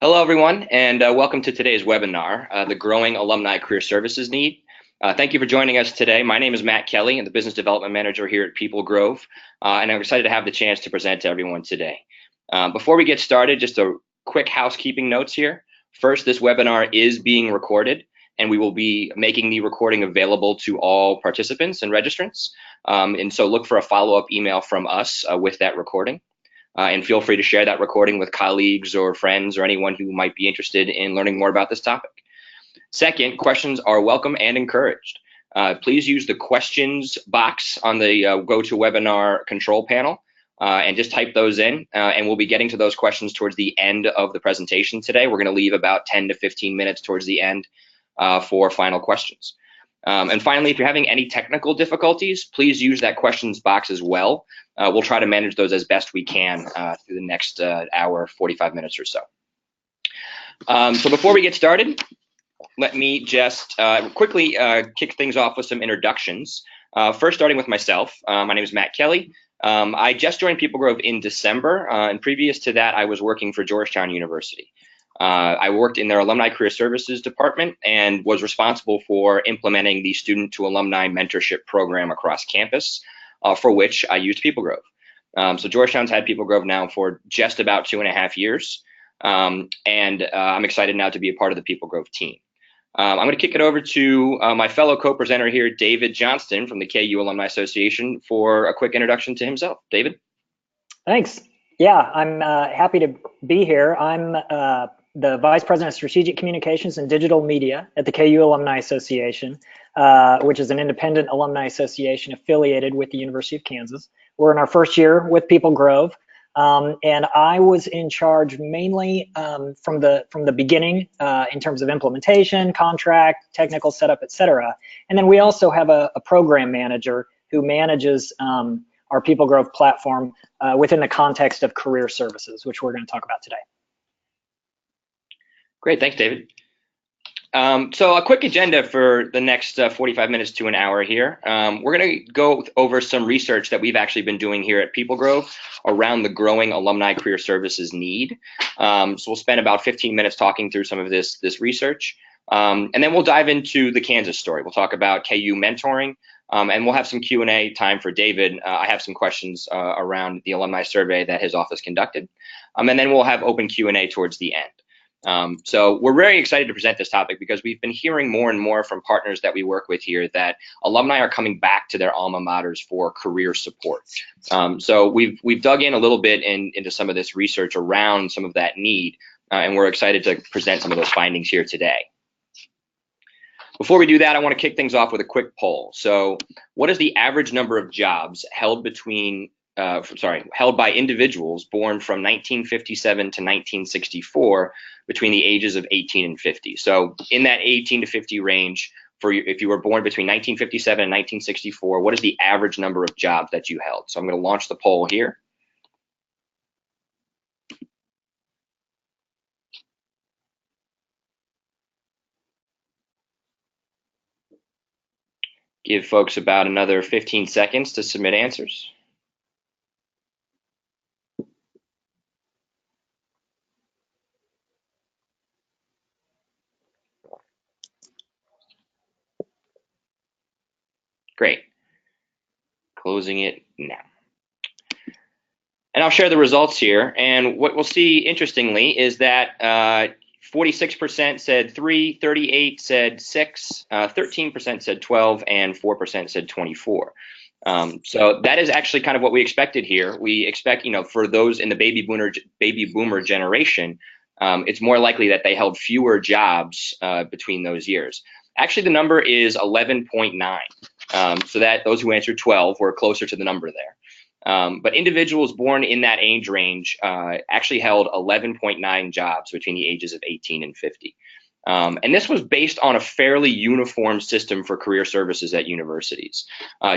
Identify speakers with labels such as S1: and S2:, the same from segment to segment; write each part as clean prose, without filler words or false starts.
S1: Hello, everyone, and welcome to today's webinar, The Growing Alumni Career Services Need. Thank you for joining us today. My name is Matt Kelly. I'm the Business Development Manager here at PeopleGrove, and I'm excited to have the chance to present to everyone today. Before we get started, just a quick housekeeping notes here. First, this webinar is being recorded, and we will be making the recording available to all participants and registrants. And so look for a follow-up email from us with that recording. And feel free to share that recording with colleagues or friends or anyone who might be interested in learning more about this topic. Second, questions are welcome and encouraged. Please use the questions box on the GoToWebinar control panel and just type those in, and we'll be getting to those questions towards the end of the presentation today. We're going to leave about 10 to 15 minutes towards the end for final questions. And finally, if you're having any technical difficulties, please use that questions box as well. We'll try to manage those as best we can through the next hour, 45 minutes or so. So before we get started, let me just quickly kick things off with some introductions. First, starting with myself. My name is Matt Kelly. I just joined PeopleGrove in December, and previous to that, I was working for Georgetown University. I worked in their Alumni Career Services department and was responsible for implementing the Student to Alumni Mentorship Program across campus, for which I used PeopleGrove. So Georgetown's had PeopleGrove now for just about 2.5 years, and I'm excited now to be a part of the PeopleGrove team. I'm going to kick it over to my fellow co-presenter here, David Johnston from the KU Alumni Association, for a quick introduction to himself. David?
S2: Thanks. Yeah, I'm happy to be here. I'm the Vice President of Strategic Communications and Digital Media at the KU Alumni Association, which is an independent alumni association affiliated with the University of Kansas. We're in our first year with PeopleGrove, and I was in charge mainly from the beginning in terms of implementation, contract, technical setup, etc. And then we also have a program manager who manages our PeopleGrove platform within the context of career services, which we're going to talk about today.
S1: Great, thanks, David. So a quick agenda for the next 45 minutes to an hour here. We're going to go over some research that we've actually been doing here at PeopleGrove around the growing alumni career services need. So we'll spend about 15 minutes talking through some of this research. And then we'll dive into the Kansas story. We'll talk about KU mentoring, and we'll have some Q&A time for David. I have some questions around the alumni survey that his office conducted. And then we'll have open Q&A towards the end. So we're very excited to present this topic because we've been hearing more and more from partners that we work with here that alumni are coming back to their alma maters for career support. So we've dug in a little bit into some of this research around some of that need, and we're excited to present some of those findings here today. Before we do that, I want to kick things off with a quick poll. So what is the average number of jobs held by individuals born from 1957 to 1964 between the ages of 18 and 50. So in that 18 to 50 range, if you were born between 1957 and 1964, what is the average number of jobs that you held? So I'm going to launch the poll here. Give folks about another 15 seconds to submit answers. Great. Closing it now. And I'll share the results here. And what we'll see, interestingly, is that 46% said 3, 38 said 6, 13% said 12, and 4% said 24. So that is actually kind of what we expected here. We expect, for those in the baby boomer generation, it's more likely that they held fewer jobs between those years. Actually, the number is 11.9. So that those who answered 12 were closer to the number there. But individuals born in that age range actually held 11.9 jobs between the ages of 18 and 50. And this was based on a fairly uniform system for career services at universities.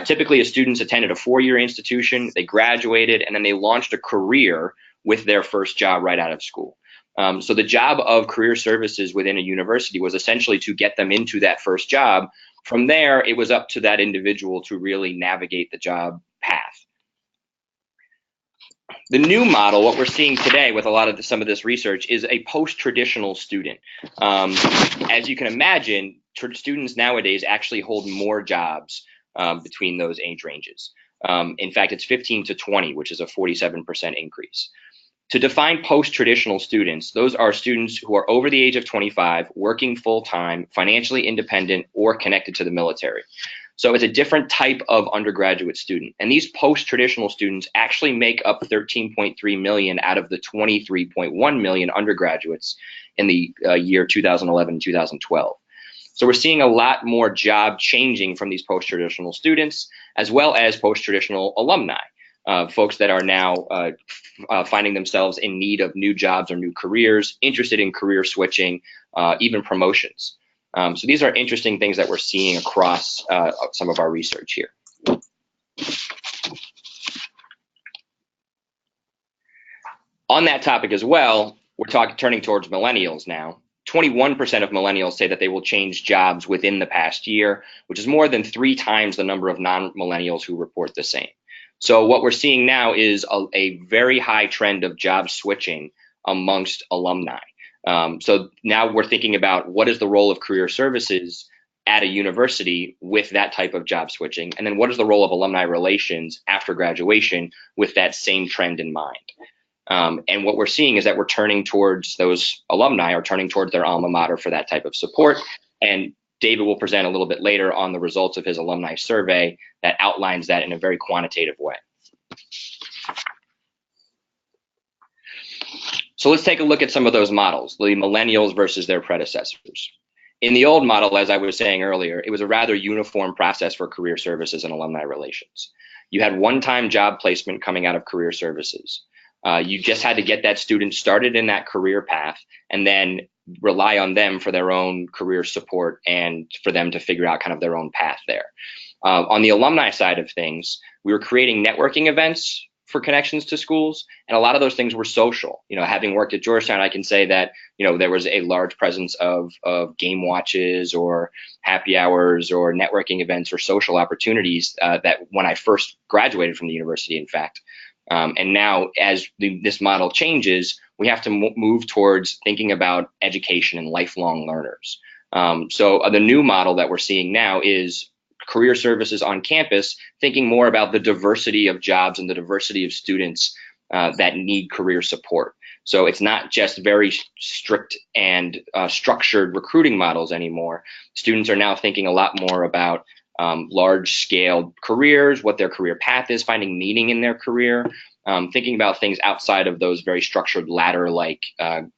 S1: Typically, students attended a 4-year institution, they graduated, and then they launched a career with their first job right out of school. So the job of career services within a university was essentially to get them into that first job. From there, it was up to that individual to really navigate the job path. The new model, what we're seeing today with a lot of some of this research, is a post-traditional student. As you can imagine, students nowadays actually hold more jobs between those age ranges. In fact, it's 15 to 20, which is a 47% increase. To define post-traditional students, those are students who are over the age of 25, working full-time, financially independent, or connected to the military. So it's a different type of undergraduate student. And these post-traditional students actually make up 13.3 million out of the 23.1 million undergraduates in the year 2011 and 2012. So we're seeing a lot more job changing from these post-traditional students, as well as post-traditional alumni, folks that are now finding themselves in need of new jobs or new careers, interested in career switching, even promotions. So these are interesting things that we're seeing across some of our research here. On that topic as well, we're turning towards millennials now. 21% of millennials say that they will change jobs within the past year, which is more than 3 times the number of non-millennials who report the same. So what we're seeing now is a very high trend of job switching amongst alumni. So now we're thinking about what is the role of career services at a university with that type of job switching, and then what is the role of alumni relations after graduation with that same trend in mind. And what we're seeing is that we're turning towards those alumni are turning towards their alma mater for that type of support. And David will present a little bit later on the results of his alumni survey that outlines that in a very quantitative way. So let's take a look at some of those models, the millennials versus their predecessors. In the old model, as I was saying earlier, it was a rather uniform process for career services and alumni relations. You had one-time job placement coming out of career services. You just had to get that student started in that career path and then rely on them for their own career support and for them to figure out kind of their own path there. On the alumni side of things, we were creating networking events for connections to schools, and a lot of those things were social. Having worked at Georgetown, I can say that there was a large presence of game watches or happy hours or networking events or social opportunities that when I first graduated from the university, in fact. And now, as this model changes, we have to move towards thinking about education and lifelong learners. So the new model that we're seeing now is career services on campus, thinking more about the diversity of jobs and the diversity of students that need career support. So it's not just very strict and structured recruiting models anymore. Students are now thinking a lot more about large-scale careers, what their career path is, finding meaning in their career, thinking about things outside of those very structured ladder-like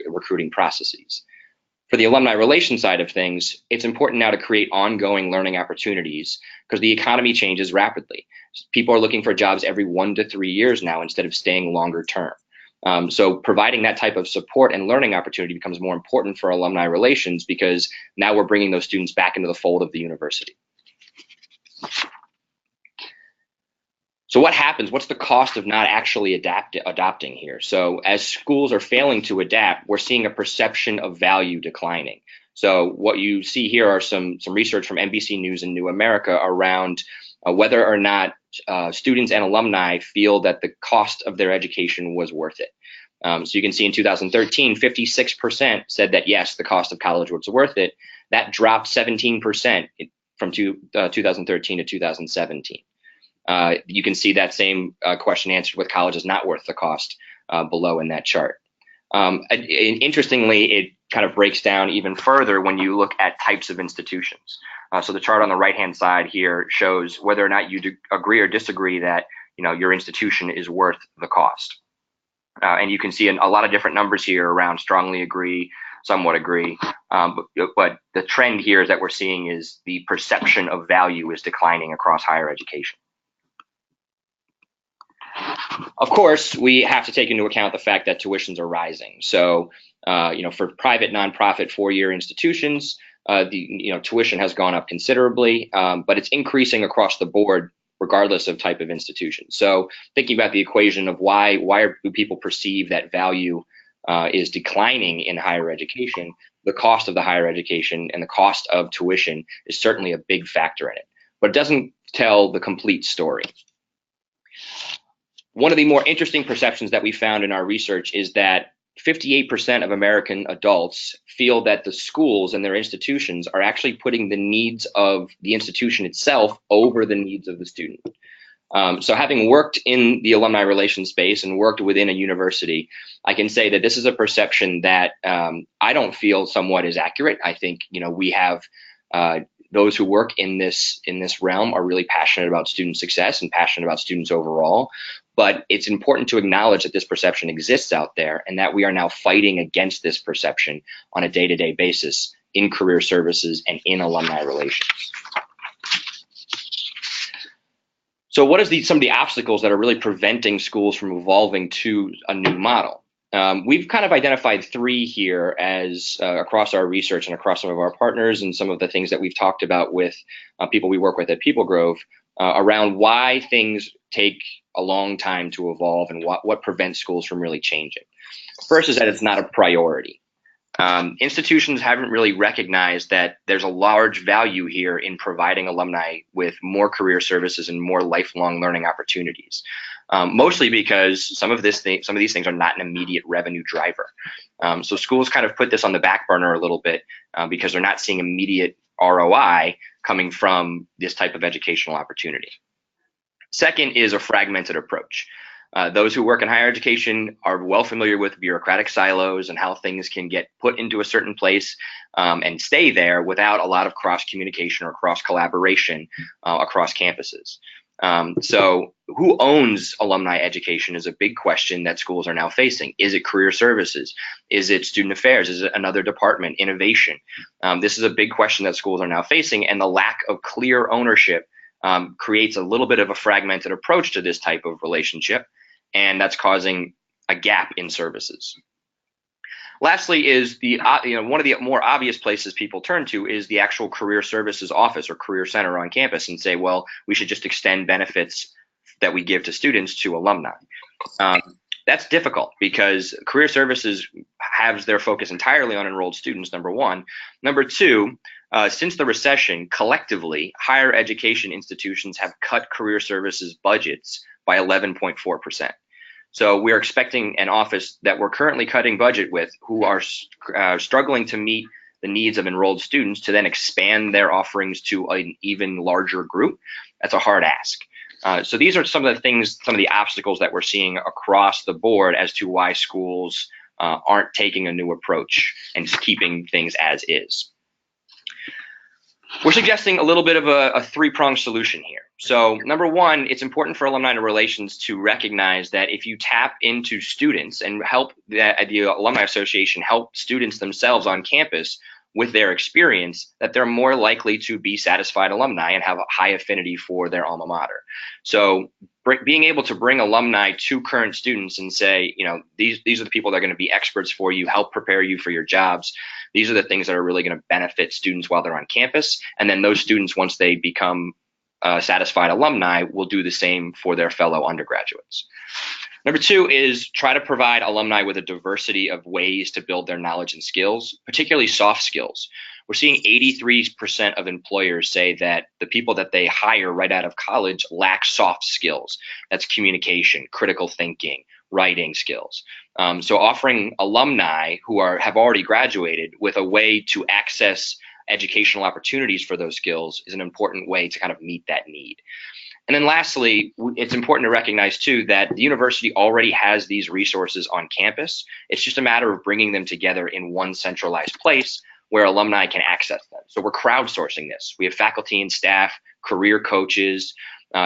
S1: recruiting processes. For the alumni relations side of things, it's important now to create ongoing learning opportunities because the economy changes rapidly. People are looking for jobs every 1 to 3 years now instead of staying longer term. So providing that type of support and learning opportunity becomes more important for alumni relations because now we're bringing those students back into the fold of the university. So what happens? What's the cost of not actually adopting here? So as schools are failing to adapt, we're seeing a perception of value declining. So what you see here are some research from NBC News and New America around whether or not students and alumni feel that the cost of their education was worth it. So you can see in 2013, 56% said that yes, the cost of college was worth it. That dropped 17% from 2013 to 2017. You can see that same question answered with college is not worth the cost below in that chart. Interestingly, it kind of breaks down even further when you look at types of institutions. So the chart on the right-hand side here shows whether or not you agree or disagree that your institution is worth the cost. And you can see a lot of different numbers here around strongly agree, somewhat agree. But the trend here is that we're seeing is the perception of value is declining across higher education. Of course, we have to take into account the fact that tuitions are rising. So, for private nonprofit 4-year institutions, the tuition has gone up considerably, but it's increasing across the board, regardless of type of institution. So, thinking about the equation of why do people perceive that value is declining in higher education, the cost of the higher education and the cost of tuition is certainly a big factor in it, but it doesn't tell the complete story. One of the more interesting perceptions that we found in our research is that 58% of American adults feel that the schools and their institutions are actually putting the needs of the institution itself over the needs of the student. So having worked in the alumni relations space and worked within a university, I can say that this is a perception that I don't feel somewhat is accurate. I think, we have those who work in this realm are really passionate about student success and passionate about students overall. But it's important to acknowledge that this perception exists out there and that we are now fighting against this perception on a day-to-day basis in career services and in alumni relations. So what is some of the obstacles that are really preventing schools from evolving to a new model? We've kind of identified three here as across our research and across some of our partners and some of the things that we've talked about with people we work with at PeopleGrove around why things take a long time to evolve and what prevents schools from really changing. First is that it's not a priority. Institutions haven't really recognized that there's a large value here in providing alumni with more career services and more lifelong learning opportunities. Mostly because some of these things are not an immediate revenue driver. So schools kind of put this on the back burner a little bit because they're not seeing immediate ROI coming from this type of educational opportunity. Second is a fragmented approach. Those who work in higher education are well familiar with bureaucratic silos and how things can get put into a certain place and stay there without a lot of cross communication or cross collaboration across campuses. So who owns alumni education is a big question that schools are now facing. Is it career services? Is it student affairs? Is it another department, innovation? This is a big question that schools are now facing, and the lack of clear ownership creates a little bit of a fragmented approach to this type of relationship, and that's causing a gap in services. Lastly is one of the more obvious places people turn to is the actual career services office or career center on campus and say, well, we should just extend benefits that we give to students to alumni. That's difficult because career services has their focus entirely on enrolled students, number one. Number two, since the recession, collectively, higher education institutions have cut career services budgets by 11.4%. So we're expecting an office that we're currently cutting budget with who are struggling to meet the needs of enrolled students to then expand their offerings to an even larger group. That's a hard ask. So these are some of the obstacles that we're seeing across the board as to why schools aren't taking a new approach and just keeping things as is. We're suggesting a little bit of a three-pronged solution here. So number one, it's important for alumni relations to recognize that if you tap into students and help the Alumni Association help students themselves on campus with their experience, that they're more likely to be satisfied alumni and have a high affinity for their alma mater. So being able to bring alumni to current students and say, these are the people that are going to be experts for you, help prepare you for your jobs. These are the things that are really going to benefit students while they're on campus. And then those students, once they become satisfied alumni, will do the same for their fellow undergraduates. Number two is try to provide alumni with a diversity of ways to build their knowledge and skills, particularly soft skills. We're seeing 83% of employers say that the people that they hire right out of college lack soft skills. That's communication, critical thinking, writing skills. So offering alumni who have already graduated with a way to access educational opportunities for those skills is an important way to kind of meet that need. And then lastly, it's important to recognize too that the university already has these resources on campus. It's just a matter of bringing them together in one centralized place where alumni can access them. So we're crowdsourcing this. We have faculty and staff, career coaches,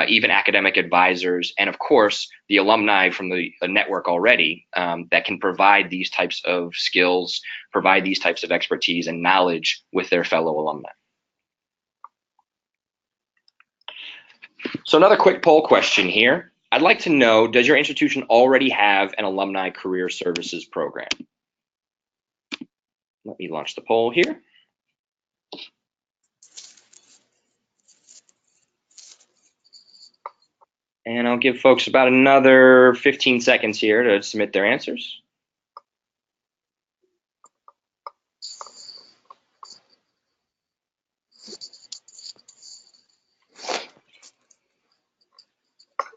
S1: even academic advisors, and of course, the alumni from the network already that can provide these types of skills, provide these types of expertise and knowledge with their fellow alumni. So another quick poll question here. I'd like to know, does your institution already have an alumni career services program? Let me launch the poll here. And I'll give folks about another 15 seconds here to submit their answers.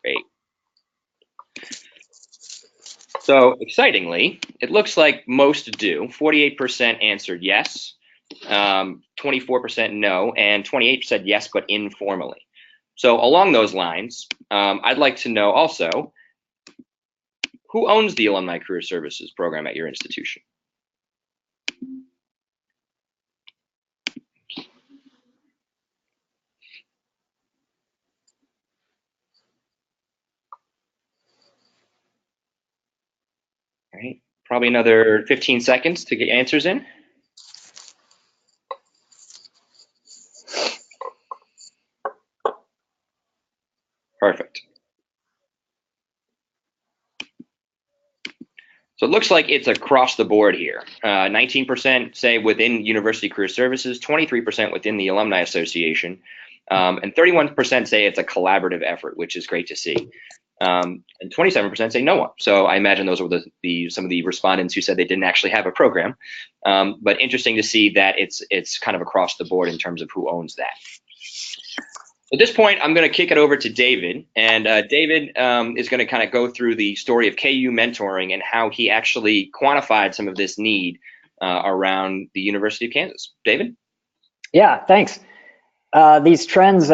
S1: Great. So excitingly, it looks like most do. 48% answered yes, 24% no, and 28% yes, but informally. So along those lines, I'd like to know also, who owns the Alumni Career Services program at your institution? All right, probably another 15 seconds to get answers in. Perfect. So it looks like it's across the board here. 19% say within University Career Services, 23% within the Alumni Association, and 31% say it's a collaborative effort, which is great to see. And 27% say no one. So I imagine those were some of the respondents who said they didn't actually have a program. But interesting to see that it's kind of across the board in terms of who owns that. At this point, I'm going to kick it over to David, and David is going to kind of go through the story of KU mentoring and how he actually quantified some of this need around the University of Kansas. David?
S2: Yeah, thanks. These trends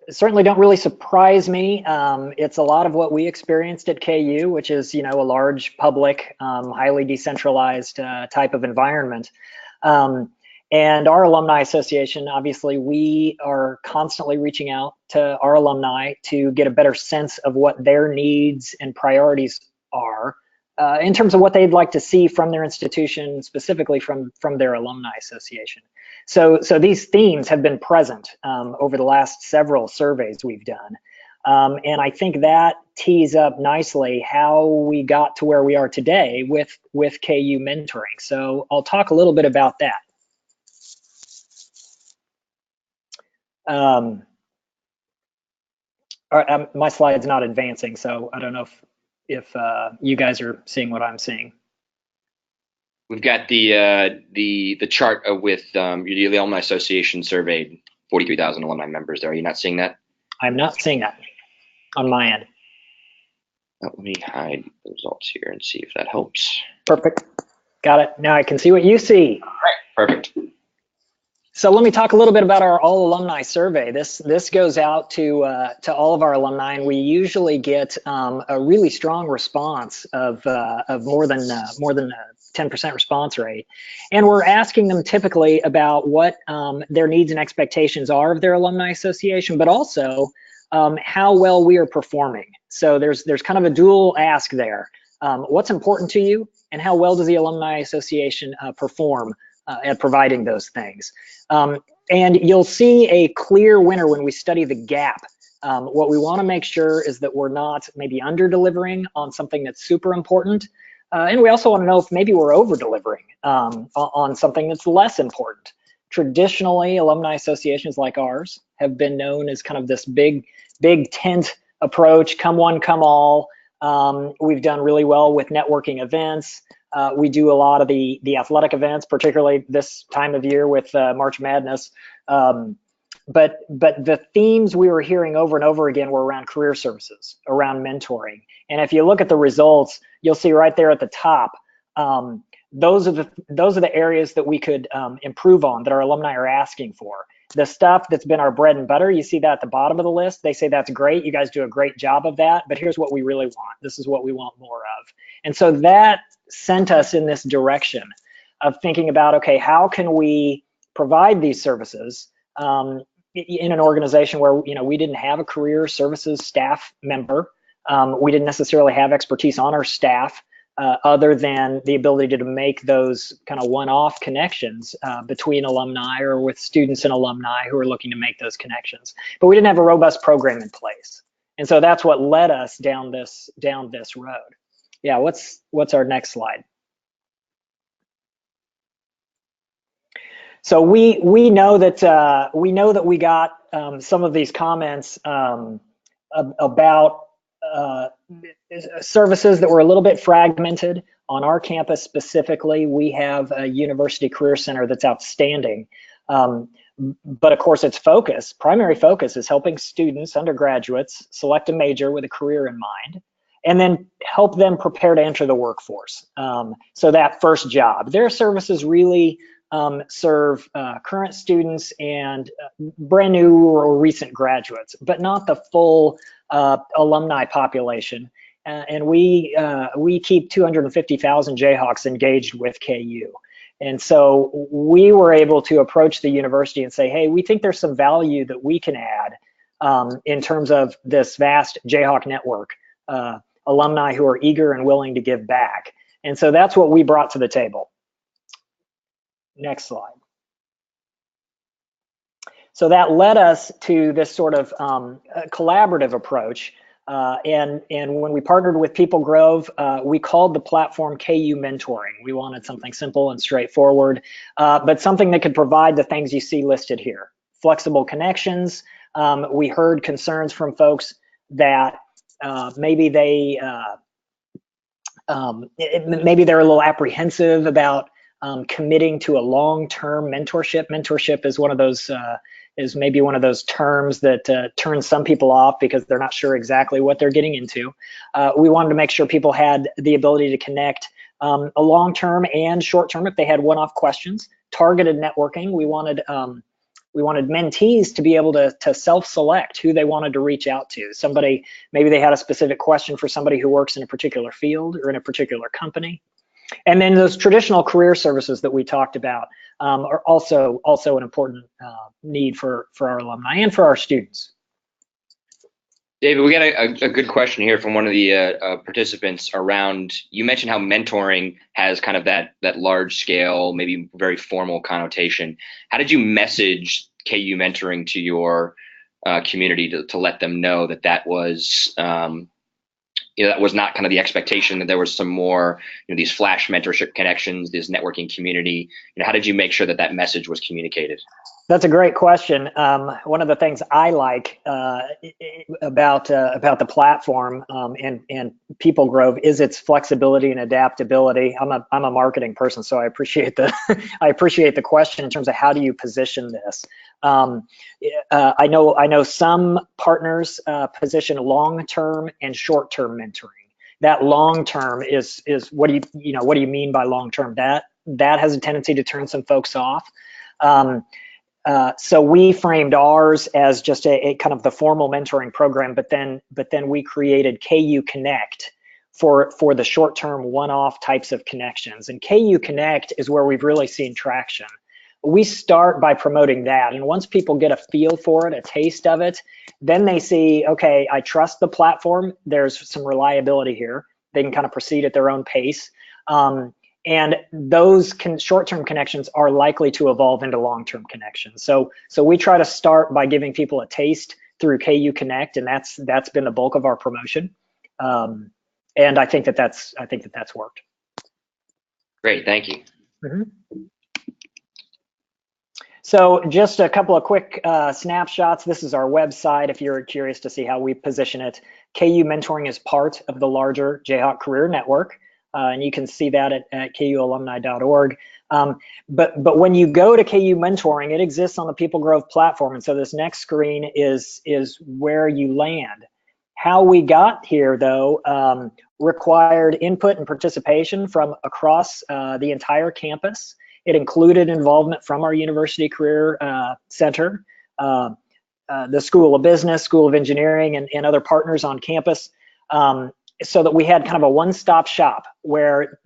S2: certainly don't really surprise me. It's a lot of what we experienced at KU, which is, a large public, highly decentralized type of environment. And our alumni association, obviously, we are constantly reaching out to our alumni to get a better sense of what their needs and priorities are in terms of what they'd like to see from their institution, specifically from their alumni association. So these themes have been present over the last several surveys we've done. And I think that tees up nicely how we got to where we are today with KU mentoring. So I'll talk a little bit about that. My slide's not advancing, so I don't know if you guys are seeing what I'm seeing.
S1: We've got the chart with the Alumni Association surveyed 43,000 alumni members there. Are you not seeing that?
S2: I'm not seeing that on my end.
S1: Let me hide the results here and see if that helps.
S2: Perfect. Got it. Now I can see what you see.
S1: All right. Perfect.
S2: So let me talk a little bit about our all alumni survey. This goes out to all of our alumni, and we usually get a really strong response of more than a 10% response rate. And we're asking them typically about what their needs and expectations are of their alumni association, but also how well we are performing. So there's kind of a dual ask there. What's important to you, and how well does the alumni association perform at providing those things? And you'll see a clear winner when we study the gap. What we want to make sure is that we're not maybe under-delivering on something that's super important. And we also want to know if maybe we're over-delivering on something that's less important. Traditionally, alumni associations like ours have been known as kind of this big tent approach, come one, come all. We've done really well with networking events. We do a lot of the athletic events, particularly this time of year with March Madness. But the themes we were hearing over and over again were around career services, around mentoring. And if you look at the results, you'll see right there at the top, those are the areas that we could improve on, that our alumni are asking for. The stuff that's been our bread and butter, you see that at the bottom of the list. They say that's great, you guys do a great job of that, but here's what we really want. This is what we want more of. And so that sent us in this direction of thinking about, okay, how can we provide these services in an organization where we didn't have a career services staff member. We didn't necessarily have expertise on our staff other than the ability to make those kind of one-off connections between alumni or with students and alumni who are looking to make those connections. But we didn't have a robust program in place. And so that's what led us down this road. Yeah, what's our next slide? So we know that we got some of these comments about services that were a little bit fragmented. On our campus specifically, we have a University Career Center that's outstanding. But of course, its primary focus is helping students, undergraduates, select a major with a career in mind. and then help them prepare to enter the workforce. So that first job, their services really serve current students and brand new or recent graduates, but not the full alumni population. And we keep 250,000 Jayhawks engaged with KU. And so we were able to approach the university and say, hey, we think there's some value that we can add in terms of this vast Jayhawk network, alumni who are eager and willing to give back. And so that's what we brought to the table. Next slide. So that led us to this sort of collaborative approach. And when we partnered with PeopleGrove, we called the platform KU Mentoring. We wanted something simple and straightforward, but something that could provide the things you see listed here. Flexible connections. We heard concerns from folks that maybe they're a little apprehensive about committing to a long-term mentorship. Mentorship is maybe one of those terms that turns some people off because they're not sure exactly what they're getting into. We wanted to make sure people had the ability to connect a long-term and short-term if they had one-off questions. Targeted networking. We wanted mentees to be able to self-select who they wanted to reach out to. Somebody, maybe they had a specific question for somebody who works in a particular field or in a particular company. And then those traditional career services that we talked about are also an important need for our alumni and for our students.
S1: David, we got a good question here from one of the participants around, you mentioned how mentoring has kind of that large scale, maybe very formal connotation. How did you message KU mentoring to your community to let them know that was that was not kind of the expectation, that there was some more, these flash mentorship connections, this networking community? How did you make sure that message was communicated?
S2: That's a great question. One of the things I like about the platform and PeopleGrove is its flexibility and adaptability. I'm a marketing person, so I appreciate the question in terms of how do you position this. I know some partners position long-term and short-term mentoring. That long-term is what do you mean by long-term? That has a tendency to turn some folks off. So we framed ours as just a kind of the formal mentoring program, but then we created KU Connect for the short-term one-off types of connections. And KU Connect is where we've really seen traction. We start by promoting that, and once people get a feel for it, a taste of it, then they see, okay, I trust the platform, there's some reliability here, they can kind of proceed at their own pace. And those short-term connections are likely to evolve into long-term connections. So we try to start by giving people a taste through KU Connect, and that's been the bulk of our promotion. And I think that's worked.
S1: Great, thank you.
S2: Mm-hmm. So just a couple of quick snapshots. This is our website if you're curious to see how we position it. KU Mentoring is part of the larger Jayhawk Career Network. And you can see that at kualumni.org. But when you go to KU Mentoring, it exists on the PeopleGrove platform. And so this next screen is where you land. How we got here, though, required input and participation from across the entire campus. It included involvement from our University Career Center, the School of Business, School of Engineering, and other partners on campus. So that we had kind of a one-stop shop where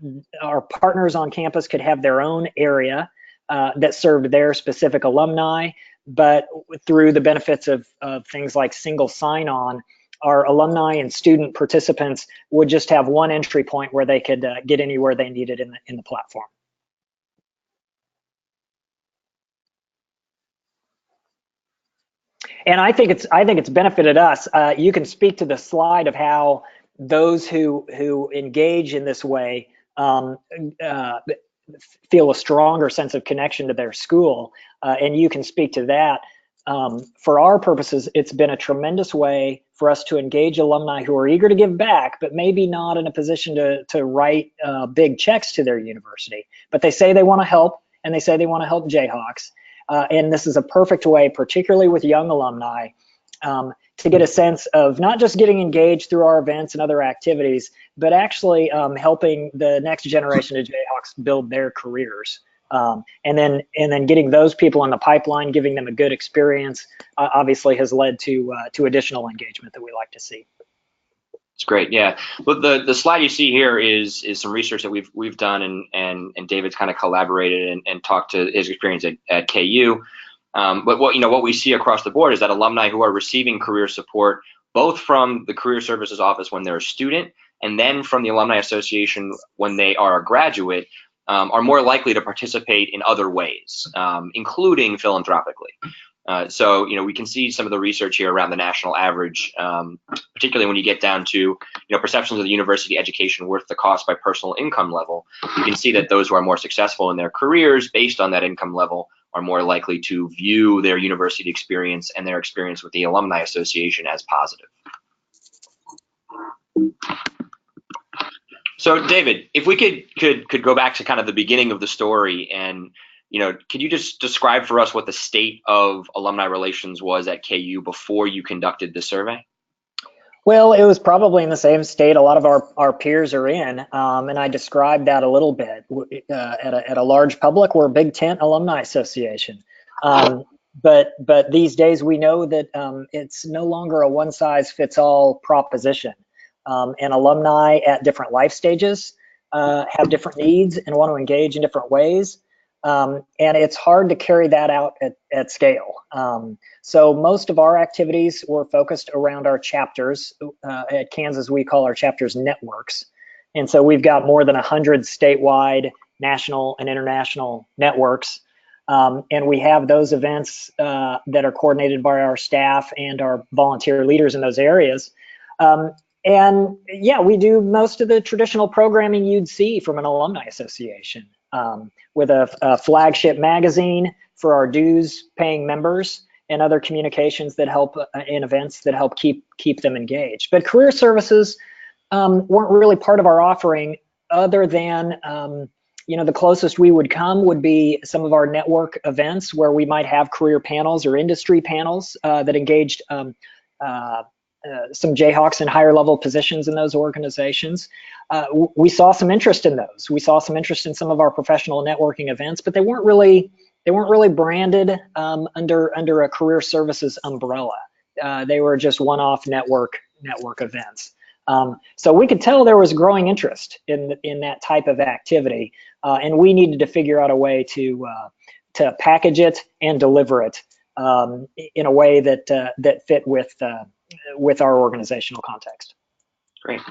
S2: our partners on campus could have their own area that served their specific alumni, but through the benefits of things like single sign-on, our alumni and student participants would just have one entry point where they could get anywhere they needed in the platform. And I think it's benefited us. You can speak to the slide of how those who engage in this way feel a stronger sense of connection to their school, and you can speak to that. For our purposes, it's been a tremendous way for us to engage alumni who are eager to give back, but maybe not in a position to write big checks to their university. But they say they want to help, and they say they want to help Jayhawks. And this is a perfect way, particularly with young alumni, to get a sense of not just getting engaged through our events and other activities, but actually helping the next generation of Jayhawks build their careers. And then getting those people in the pipeline, giving them a good experience, obviously has led to additional engagement that we like to see.
S1: It's great, yeah. Well, the slide you see here is some research that we've done, and David's kind of collaborated and talked to his experience at KU. But what we see across the board is that alumni who are receiving career support, both from the Career Services Office when they're a student, and then from the Alumni Association when they are a graduate, are more likely to participate in other ways, including philanthropically. So we can see some of the research here around the national average, particularly when you get down to perceptions of the university education worth the cost by personal income level. You can see that those who are more successful in their careers based on that income level are more likely to view their university experience and their experience with the Alumni Association as positive. So David, if we could go back to kind of the beginning of the story, and could you just describe for us what the state of alumni relations was at KU before you conducted the survey?
S2: Well, it was probably in the same state a lot of our peers are in, and I described that a little bit. At a large public, we're a Big Tent alumni association, but these days we know that it's no longer a one-size-fits-all proposition, and alumni at different life stages have different needs and want to engage in different ways. And it's hard to carry that out at scale. So most of our activities were focused around our chapters. At Kansas, we call our chapters networks. And so we've got more than 100 statewide, national, and international networks. And we have those events that are coordinated by our staff and our volunteer leaders in those areas. And yeah, we do most of the traditional programming you'd see from an alumni association. With a flagship magazine for our dues paying members and other communications that help in events that help keep them engaged. But career services weren't really part of our offering, other than the closest we would come would be some of our network events where we might have career panels or industry panels that engaged some Jayhawks in higher level positions in those organizations. We saw some interest in those. We saw some interest in some of our professional networking events, but they weren't really branded under a career services umbrella. They were just one-off network events. So we could tell there was growing interest in that type of activity, and we needed to figure out a way to package it and deliver it in a way that fit with our organizational context.
S1: Great.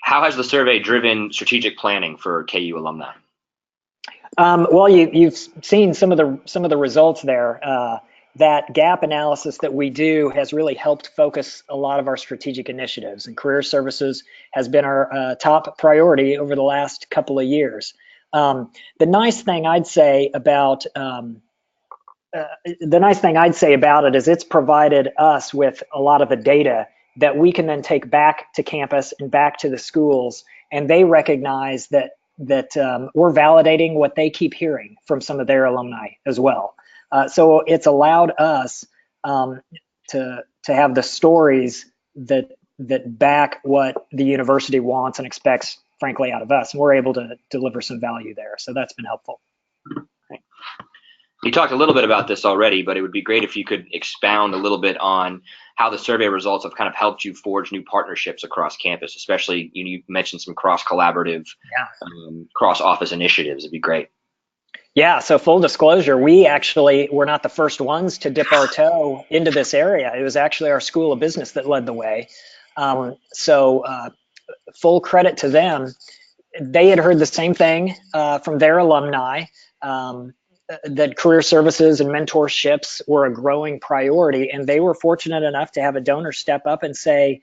S1: How has the survey driven strategic planning for KU alumni?
S2: Well, you've seen some of the results there. That gap analysis that we do has really helped focus a lot of our strategic initiatives, and career services has been our top priority over the last couple of years. The nice thing I'd say about it is it's provided us with a lot of the data that we can then take back to campus and back to the schools, and they recognize that we're validating what they keep hearing from some of their alumni as well. So it's allowed us to have the stories that back what the university wants and expects, frankly, out of us, and we're able to deliver some value there. So that's been helpful.
S1: You talked a little bit about this already, but it would be great if you could expound a little bit on how the survey results have kind of helped you forge new partnerships across campus, especially you mentioned some cross-collaborative, cross-office initiatives. It'd be great.
S2: Yeah, so full disclosure, we actually were not the first ones to dip our toe into this area. It was actually our School of Business that led the way. So full credit to them. They had heard the same thing from their alumni, that career services and mentorships were a growing priority, and they were fortunate enough to have a donor step up and say,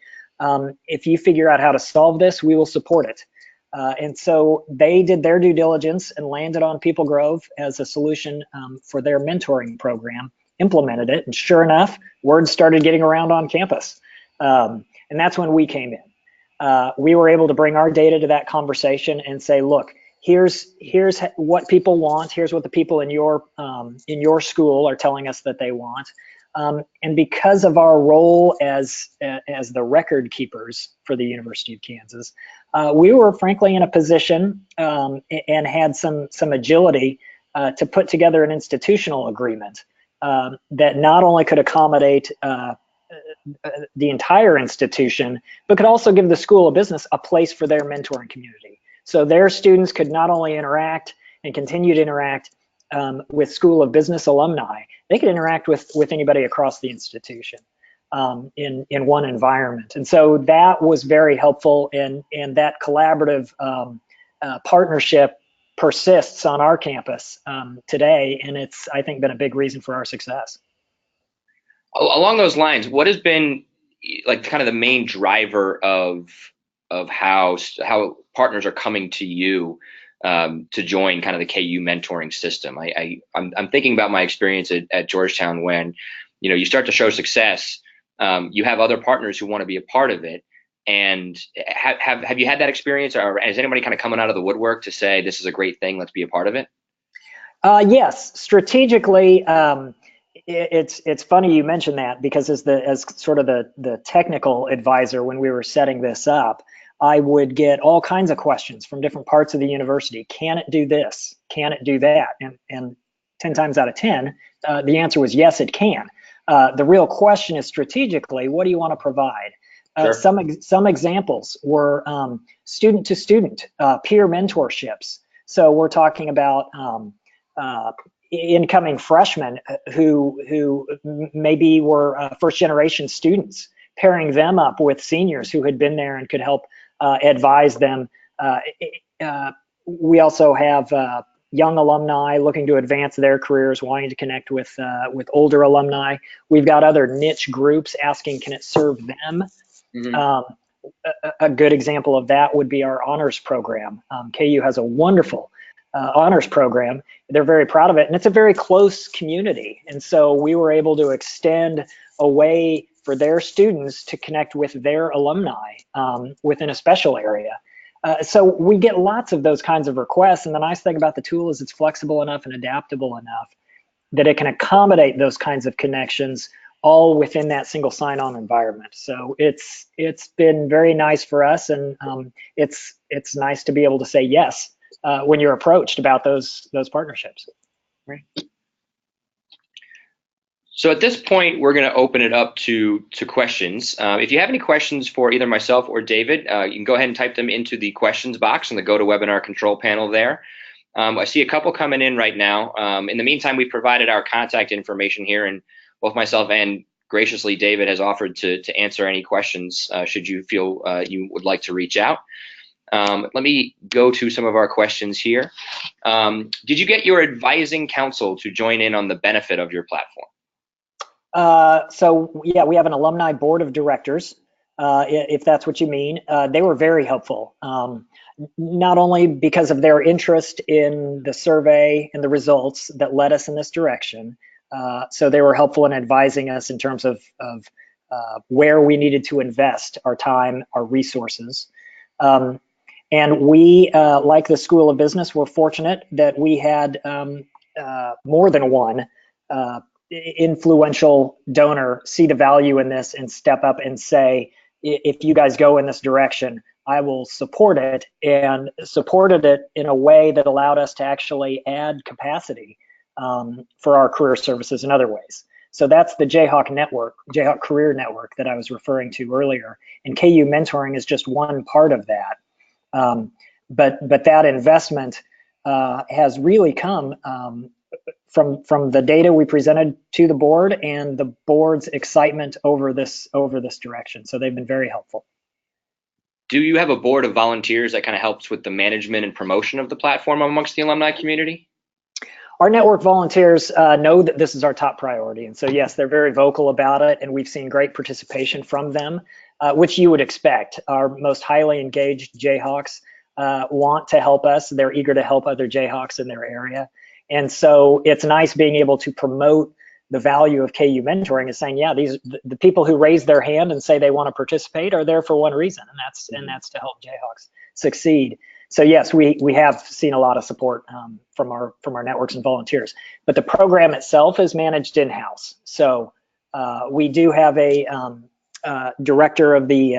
S2: if you figure out how to solve this, we will support it. And so they did their due diligence and landed on PeopleGrove as a solution for their mentoring program, implemented it, and sure enough, word started getting around on campus. And that's when we came in. We were able to bring our data to that conversation and say, look, here's what people want. Here's what the people in your school are telling us that they want. And because of our role as the record keepers for the University of Kansas, we were frankly in a position and had some agility to put together an institutional agreement that not only could accommodate the entire institution, but could also give the School of Business a place for their mentoring community. So their students could not only interact and continue to interact with School of Business alumni, they could interact with anybody across the institution in one environment. And so that was very helpful, and that collaborative partnership persists on our campus today, and it's, I think, been a big reason for our success.
S1: Along those lines, what has been like kind of the main driver of how partners are coming to you to join kind of the KU mentoring system? I'm thinking about my experience at Georgetown when, you start to show success, you have other partners who want to be a part of it. And have you had that experience, or is anybody kind of coming out of the woodwork to say, this is a great thing, let's be a part of it?
S2: Yes, strategically, it's funny you mentioned that, because as sort of the technical advisor when we were setting this up, I would get all kinds of questions from different parts of the university. Can it do this? Can it do that? And 10 times out of 10, the answer was yes, it can. The real question is strategically, what do you want to provide? Sure. Some examples were student to student peer mentorships. So we're talking about incoming freshmen who maybe were first generation students, pairing them up with seniors who had been there and could help advise them. We also have young alumni looking to advance their careers, wanting to connect with older alumni. We've got other niche groups asking, can it serve them? Mm-hmm. A good example of that would be our honors program. KU has a wonderful honors program. They're very proud of it, and it's a very close community. And so we were able to extend a way for their students to connect with their alumni within a special area. So we get lots of those kinds of requests, and the nice thing about the tool is it's flexible enough and adaptable enough that it can accommodate those kinds of connections all within that single sign-on environment. So it's been very nice for us, and it's nice to be able to say yes when you're approached about those partnerships. Right.
S1: So at this point, we're going to open it up to questions. If you have any questions for either myself or David, you can go ahead and type them into the questions box in the GoToWebinar control panel there. I see a couple coming in right now. In the meantime, we provided our contact information here, and both myself and graciously David has offered to answer any questions should you feel you would like to reach out. Let me go to some of our questions here. Did you get your advising council to join in on the benefit of your platform?
S2: So yeah, we have an alumni board of directors, if that's what you mean. They were very helpful, not only because of their interest in the survey and the results that led us in this direction. So they were helpful in advising us in terms of where we needed to invest our time, our resources. And we, like the School of Business, were fortunate that we had more than one influential donor see the value in this and step up and say, if you guys go in this direction, I will support it, and supported it in a way that allowed us to actually add capacity for our career services in other ways. So that's the Jayhawk network, Jayhawk Career Network that I was referring to earlier. And KU Mentoring is just one part of that. But that investment has really come from the data we presented to the board and the board's excitement over this direction. So they've been very helpful.
S1: Do you have a board of volunteers that kind of helps with the management and promotion of the platform amongst the alumni community?
S2: Our network volunteers know that this is our top priority. And so yes, they're very vocal about it, and we've seen great participation from them, which you would expect. Our most highly engaged Jayhawks want to help us. They're eager to help other Jayhawks in their area. And so it's nice being able to promote the value of KU mentoring, is saying, yeah, the people who raise their hand and say they want to participate are there for one reason, and that's to help Jayhawks succeed. So yes, we have seen a lot of support from our networks and volunteers, but the program itself is managed in-house. So we do have a director of the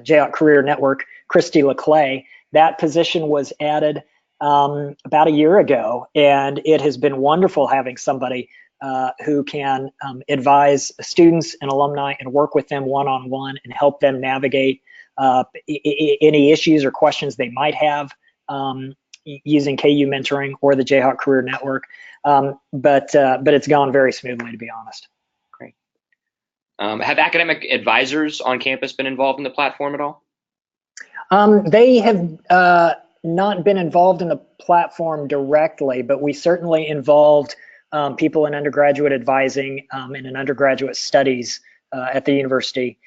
S2: Jayhawk Career Network, Christy LeClay. That position was added about a year ago, and it has been wonderful having somebody who can advise students and alumni and work with them one-on-one and help them navigate any issues or questions they might have using KU mentoring or the Jayhawk Career Network. But it's gone very smoothly, to be honest.
S1: Great. Have academic advisors on campus been involved in the platform at all?
S2: They have not been involved in the platform directly, but we certainly involved people in undergraduate advising and in undergraduate studies at the university.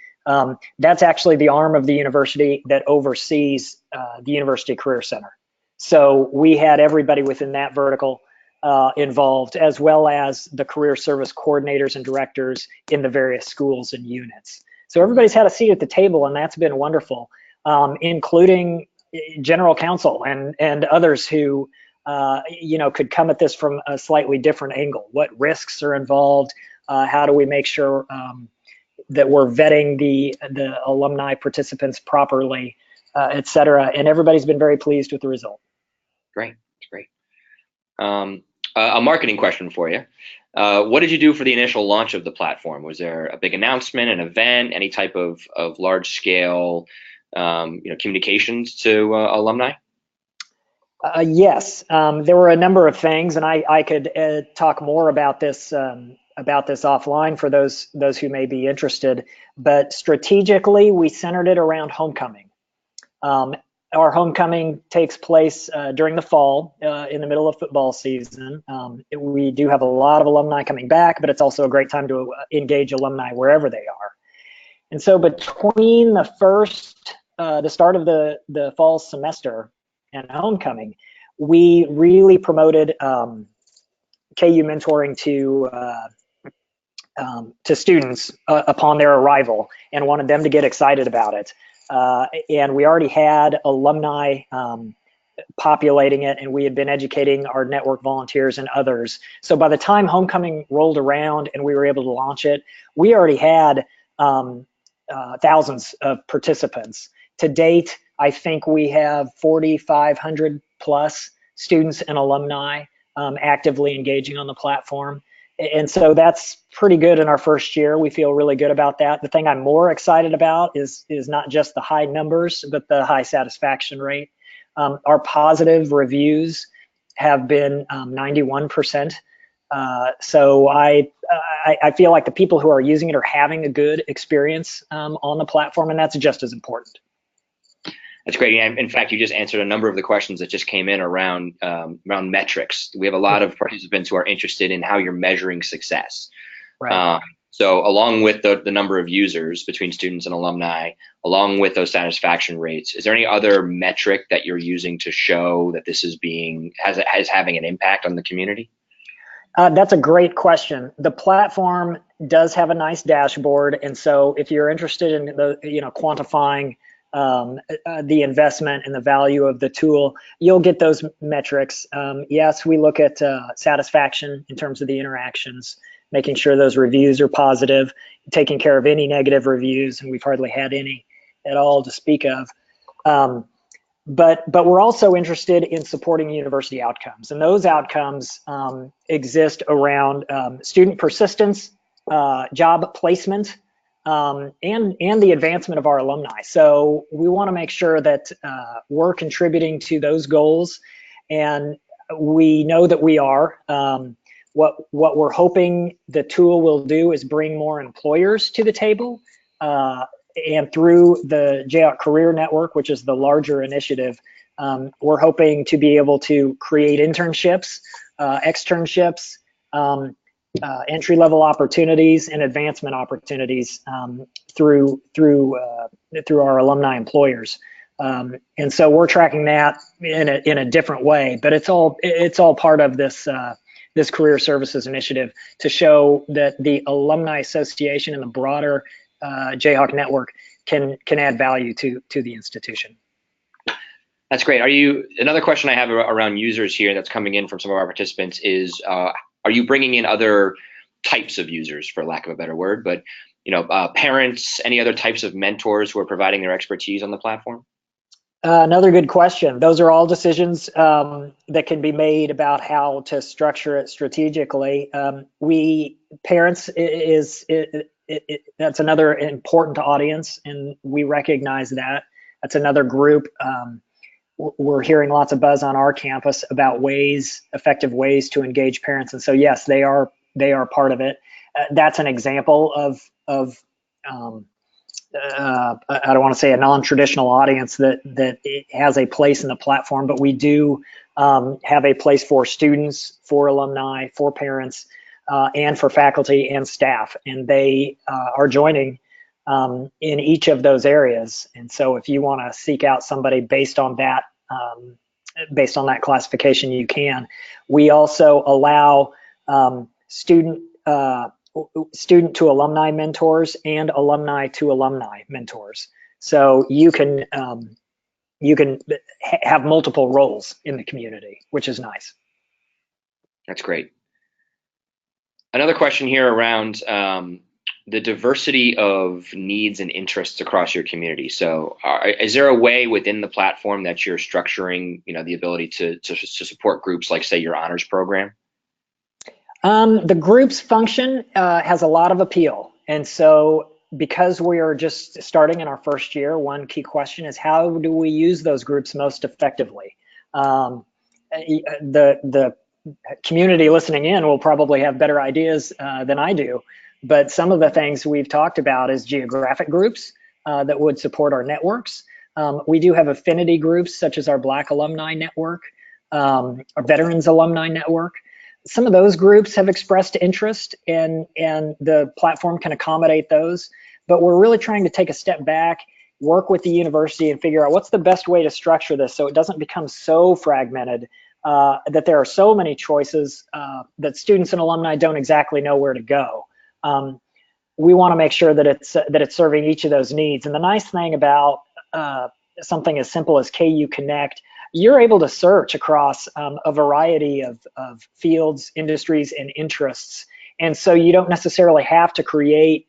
S2: That's actually the arm of the university that oversees the University Career Center. So we had everybody within that vertical involved, as well as the career service coordinators and directors in the various schools and units. So everybody's had a seat at the table, and that's been wonderful, including general counsel and others who could come at this from a slightly different angle. What risks are involved? How do we make sure that we're vetting the alumni participants properly, et cetera? And everybody's been very pleased with the result.
S1: Great, that's great. A marketing question for you. What did you do for the initial launch of the platform? Was there a big announcement, an event, any type of large scale communications to alumni?
S2: Yes, there were a number of things, and I could talk more about this offline for those who may be interested. But strategically, we centered it around homecoming. Our homecoming takes place during the fall, in the middle of football season. We do have a lot of alumni coming back, but it's also a great time to engage alumni wherever they are. And so between the start of the fall semester and homecoming, we really promoted KU mentoring to students upon their arrival and wanted them to get excited about it. And we already had alumni populating it, and we had been educating our network volunteers and others. So by the time homecoming rolled around and we were able to launch it, we already had thousands of participants. To date, I think we have 4,500 plus students and alumni actively engaging on the platform. And so that's pretty good in our first year. We feel really good about that. The thing I'm more excited about is not just the high numbers, but the high satisfaction rate. Our positive reviews have been 91%. So I feel like the people who are using it are having a good experience on the platform, and that's just as important.
S1: That's great. In fact, you just answered a number of the questions that just came in around metrics. We have a lot of participants who are interested in how you're measuring success.
S2: Right.
S1: So along with the number of users between students and alumni, along with those satisfaction rates, is there any other metric that you're using to show that this is having an impact on the community?
S2: That's a great question. The platform does have a nice dashboard, and so if you're interested in quantifying the investment and the value of the tool, you'll get those metrics. Yes, we look at satisfaction in terms of the interactions, making sure those reviews are positive, taking care of any negative reviews, and we've hardly had any at all to speak of. But we're also interested in supporting university outcomes, and those outcomes exist around student persistence, job placement, and the advancement of our alumni. So we want to make sure that we're contributing to those goals, and we know that we are. What we're hoping the tool will do is bring more employers to the table, and through the Jayhawk Career Network, which is the larger initiative, we're hoping to be able to create internships, externships, entry-level opportunities and advancement opportunities through our alumni employers, and so we're tracking that in a different way. But it's all part of this career services initiative to show that the Alumni Association and the broader Jayhawk network can add value to the institution.
S1: That's great. Another question I have around users here that's coming in from some of our participants is, are you bringing in other types of users, for lack of a better word, but parents, any other types of mentors who are providing their expertise on the platform?
S2: Another good question. Those are all decisions that can be made about how to structure it strategically. Parents that's another important audience, and we recognize that. That's another group. We're hearing lots of buzz on our campus about effective ways to engage parents, and so yes, they are part of it. That's an example of I don't want to say a non-traditional audience that it has a place in the platform, but we do have a place for students, for alumni, for parents, and for faculty and staff, and they are joining in each of those areas. And so if you want to seek out somebody based on that classification, you can. We also allow student to alumni mentors and alumni to alumni mentors. So you can have multiple roles in the community, which is nice.
S1: That's great. Another question here around the diversity of needs and interests across your community. So is there a way within the platform that you're structuring, the ability to support groups like, say, your honors program?
S2: The groups function has a lot of appeal. And so because we are just starting in our first year, one key question is, how do we use those groups most effectively? The community listening in will probably have better ideas than I do. But some of the things we've talked about is geographic groups that would support our networks. We do have affinity groups such as our Black Alumni Network, our Veterans Alumni Network. Some of those groups have expressed interest, and the platform can accommodate those. But we're really trying to take a step back, work with the university, and figure out what's the best way to structure this so it doesn't become so fragmented that there are so many choices that students and alumni don't exactly know where to go. We want to make sure that it's serving each of those needs. And the nice thing about something as simple as KU Connect, you're able to search across a variety of fields, industries, and interests. And so you don't necessarily have to create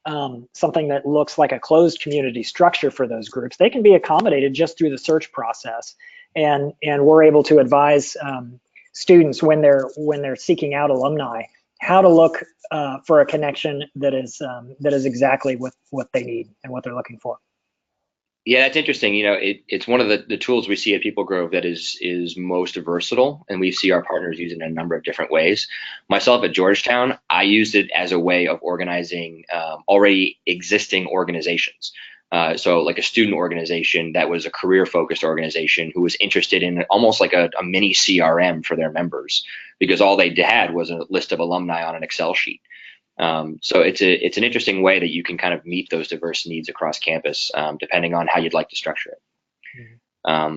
S2: something that looks like a closed community structure for those groups. They can be accommodated just through the search process. And we're able to advise students when they're seeking out alumni how to look for a connection that is exactly what they need and what they're looking for.
S1: Yeah, that's interesting. It's one of the tools we see at PeopleGrove that is most versatile, and we see our partners use it in a number of different ways. Myself at Georgetown, I used it as a way of organizing already existing organizations. So like a student organization that was a career-focused organization who was interested in almost like a mini CRM for their members, because all they had was a list of alumni on an Excel sheet. So it's an interesting way that you can kind of meet those diverse needs across campus, depending on how you'd like to structure it. Mm-hmm.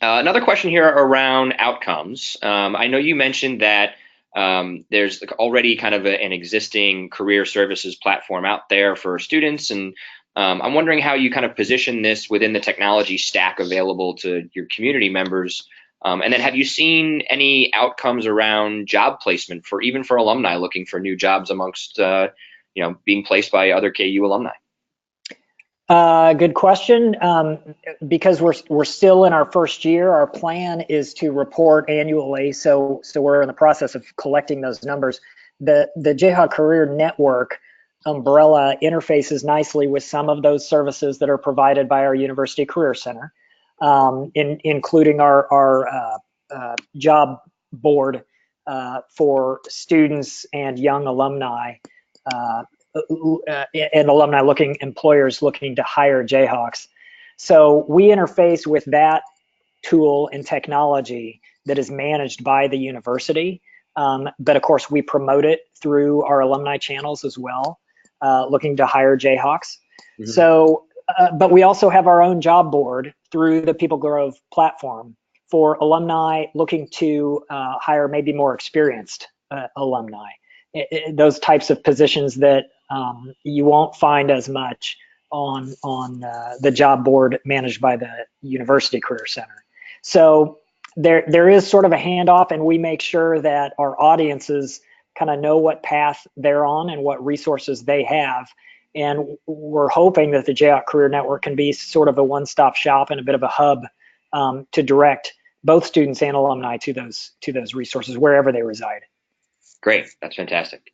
S1: Another question here around outcomes. I know you mentioned that there's already kind of an existing career services platform out there for students, and I'm wondering how you kind of position this within the technology stack available to your community members. And then have you seen any outcomes around job placement even for alumni looking for new jobs amongst, being placed by other KU alumni?
S2: Good question. Because we're still in our first year, our plan is to report annually. So we're in the process of collecting those numbers. The Jayhawk Career Network umbrella interfaces nicely with some of those services that are provided by our University Career Center. Including our job board for students and young alumni and employers looking to hire Jayhawks. So we interface with that tool and technology that is managed by the university. But of course, we promote it through our alumni channels as well, looking to hire Jayhawks. Mm-hmm. So, but we also have our own job board through the PeopleGrove platform for alumni looking to hire maybe more experienced alumni. Those types of positions that you won't find as much the job board managed by the University Career Center. So there is sort of a handoff, and we make sure that our audiences kind of know what path they're on and what resources they have. And we're hoping that the Jayhawk Career Network can be sort of a one-stop shop and a bit of a hub to direct both students and alumni to those resources wherever they reside.
S1: Great, that's fantastic.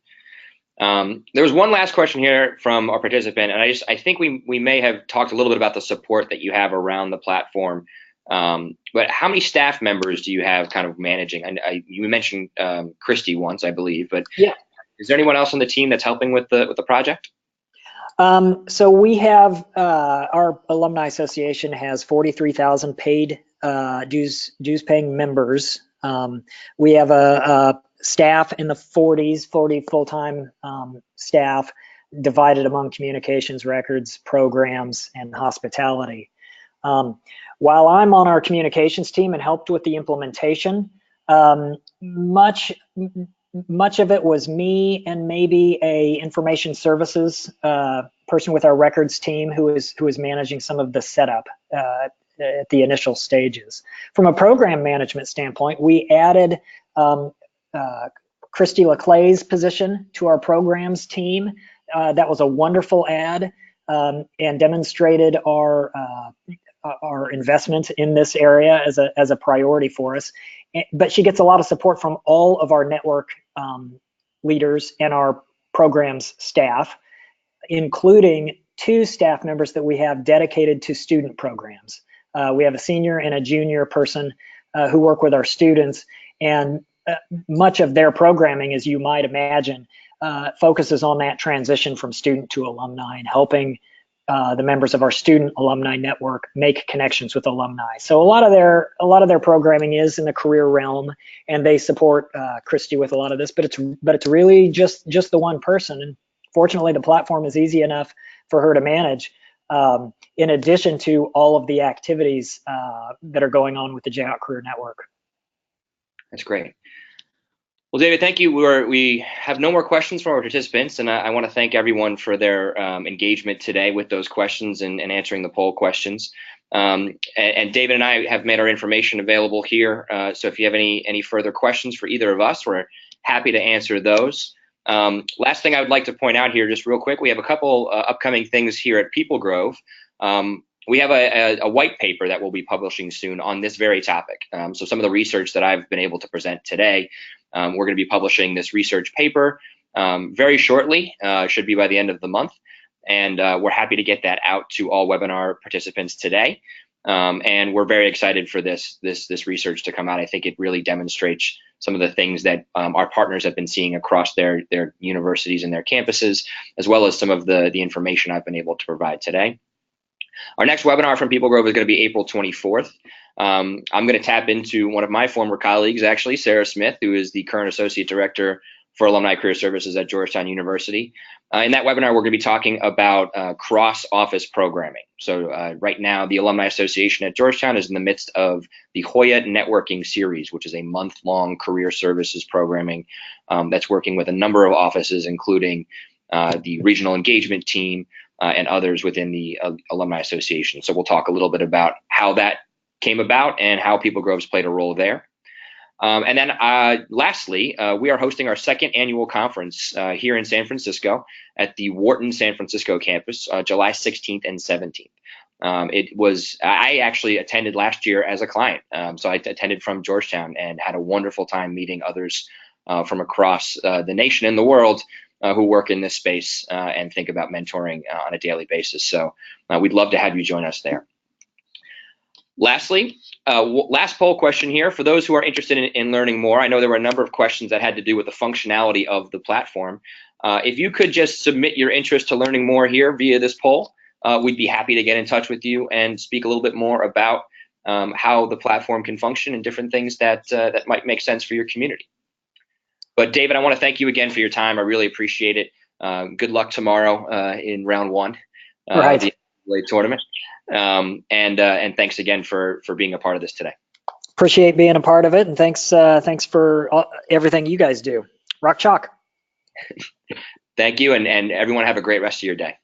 S1: There was one last question here from our participant, and I think we may have talked a little bit about the support that you have around the platform. But how many staff members do you have kind of managing? You mentioned Christy once, I believe, but
S2: yeah,
S1: is there anyone else on the team that's helping with the project?
S2: So we have our alumni association has 43,000 paid dues paying members. We have a staff in the 40 full-time staff divided among communications, records, programs, and hospitality. While I'm on our communications team and helped with the implementation, much of it was me and maybe a information services person with our records team who is managing some of the setup at the initial stages. From a program management standpoint, we added Christy LeClay's position to our programs team. That was a wonderful add and demonstrated our investment in this area as a priority for us. But she gets a lot of support from all of our network leaders and our programs staff, including 2 staff members that we have dedicated to student programs. We have a senior and a junior person who work with our students, and much of their programming, as you might imagine, focuses on that transition from student to alumni and helping the members of our student alumni network make connections with alumni. So a lot of their programming is in the career realm, and they support Christy with a lot of this. But it's really just the one person. And fortunately, the platform is easy enough for her to manage. In addition to all of the activities that are going on with the Jayhawk Career Network.
S1: That's great. Well, David, thank you. We have no more questions from our participants, and I want to thank everyone for their engagement today with those questions and answering the poll questions. And David and I have made our information available here, so if you have any further questions for either of us, we're happy to answer those. Last thing I would like to point out here, just real quick, we have a couple upcoming things here at PeopleGrove. We have a white paper that we'll be publishing soon on this very topic. So some of the research that I've been able to present today, we're going to be publishing this research paper very shortly, should be by the end of the month. And we're happy to get that out to all webinar participants today. And we're very excited for this research to come out. I think it really demonstrates some of the things that our partners have been seeing across their universities and their campuses, as well as some of the information I've been able to provide today. Our next webinar from PeopleGrove is going to be April 24th. I'm going to tap into one of my former colleagues, actually, Sarah Smith, who is the current Associate Director for Alumni Career Services at Georgetown University. In that webinar, we're going to be talking about cross-office programming. So right now, the Alumni Association at Georgetown is in the midst of the Hoya Networking Series, which is a month-long career services programming that's working with a number of offices, including the regional engagement team, and others within the Alumni Association. So we'll talk a little bit about how that came about and how PeopleGrove's played a role there. And then lastly, we are hosting our second annual conference here in San Francisco at the Wharton San Francisco campus, July 16th and 17th. I actually attended last year as a client. So I attended from Georgetown and had a wonderful time meeting others from across the nation and the world who work in this space and think about mentoring on a daily basis. So we'd love to have you join us there. Lastly, last poll question here. For those who are interested in learning more, I know there were a number of questions that had to do with the functionality of the platform. If you could just submit your interest to learning more here via this poll, we'd be happy to get in touch with you and speak a little bit more about how the platform can function and different things that might make sense for your community. But David, I want to thank you again for your time. I really appreciate it. Good luck tomorrow in round 1 of the NCAA tournament. And thanks again for being a part of this today.
S2: Appreciate being a part of it, and thanks for everything you guys do. Rock chalk.
S1: Thank you, and everyone have a great rest of your day.